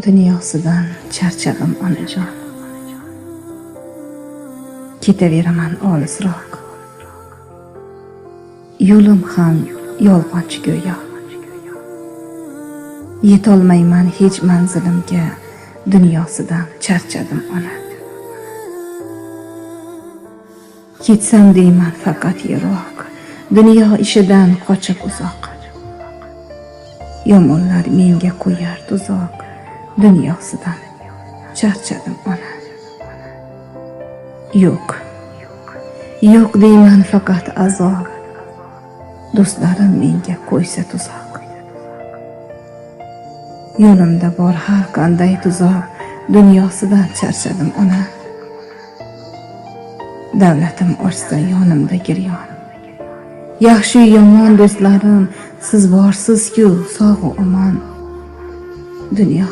Dunyosidan charchadim onajon. Ketaveraman olisroq. Yo'lim ham yolg'onchi go'yo. Yetolmayman hech manzilimga, dunyosidan charchadim ona. Ketsam deyman faqat yiroq, dunyo ishidan qochib uzoq. Yomonlar menga qo'yar tuzoq, dunyosidan charchadim ona. Yo'q deyman faqat azob, do'stlarim menga qo'ysa tuzoq. Yo'limda bor har qanday tuzoq, dunyosidan charchadim ona. Davlatim oshsa yonimda giryon. Yaxshi yomon do'stlarim, siz borsiz-ku sog' omon. Dunyo